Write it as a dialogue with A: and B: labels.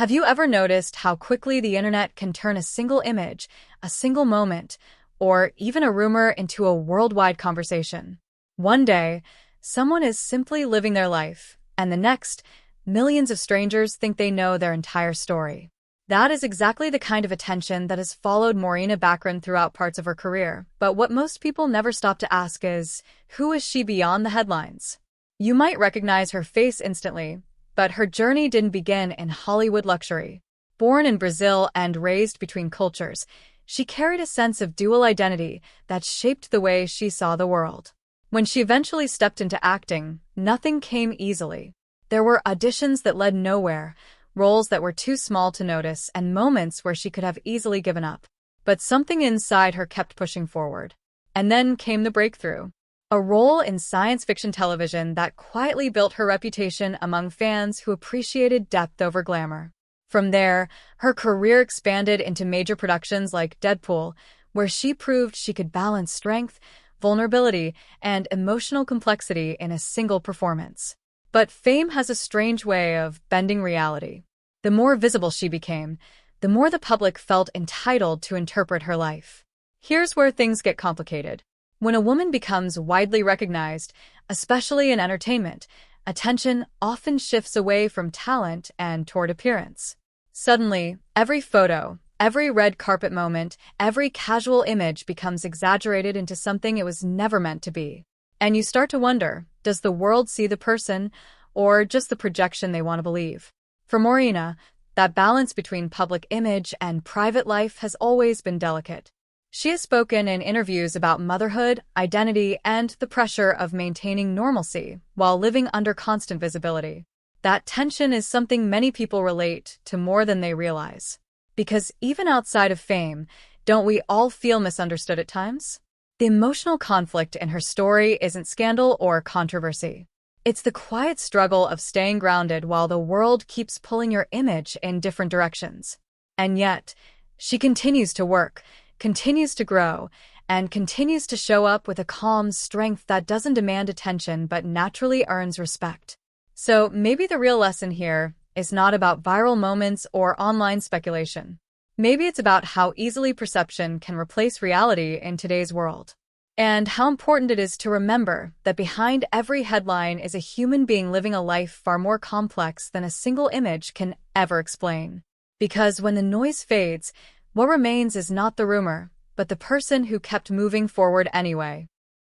A: Have you ever noticed how quickly the internet can turn a single image, a single moment, or even a rumor into a worldwide conversation? One day, someone is simply living their life, and the next, millions of strangers think they know their entire story. That is exactly the kind of attention that has followed Morena Baccarin throughout parts of her career, but what most people never stop to ask is, who is she beyond the headlines? You might recognize her face instantly, but her journey didn't begin in Hollywood luxury. Born in Brazil and raised between cultures, she carried a sense of dual identity that shaped the way she saw the world. When she eventually stepped into acting, nothing came easily. There were auditions that led nowhere, roles that were too small to notice, and moments where she could have easily given up. But something inside her kept pushing forward. And then came the breakthrough. A role in science fiction television that quietly built her reputation among fans who appreciated depth over glamour. From there, her career expanded into major productions like Deadpool, where she proved she could balance strength, vulnerability, and emotional complexity in a single performance. But fame has a strange way of bending reality. The more visible she became, the more the public felt entitled to interpret her life. Here's where things get complicated. When a woman becomes widely recognized, especially in entertainment, attention often shifts away from talent and toward appearance. Suddenly, every photo, every red carpet moment, every casual image becomes exaggerated into something it was never meant to be. And you start to wonder, does the world see the person, or just the projection they want to believe? For Morena, that balance between public image and private life has always been delicate. She has spoken in interviews about motherhood, identity, and the pressure of maintaining normalcy while living under constant visibility. That tension is something many people relate to more than they realize. Because even outside of fame, don't we all feel misunderstood at times? The emotional conflict in her story isn't scandal or controversy. It's the quiet struggle of staying grounded while the world keeps pulling your image in different directions. And yet, she continues to work, continues to grow, and continues to show up with a calm strength that doesn't demand attention but naturally earns respect. So maybe the real lesson here is not about viral moments or online speculation. Maybe it's about how easily perception can replace reality in today's world. And how important it is to remember that behind every headline is a human being living a life far more complex than a single image can ever explain. Because when the noise fades, what remains is not the rumor, but the person who kept moving forward anyway.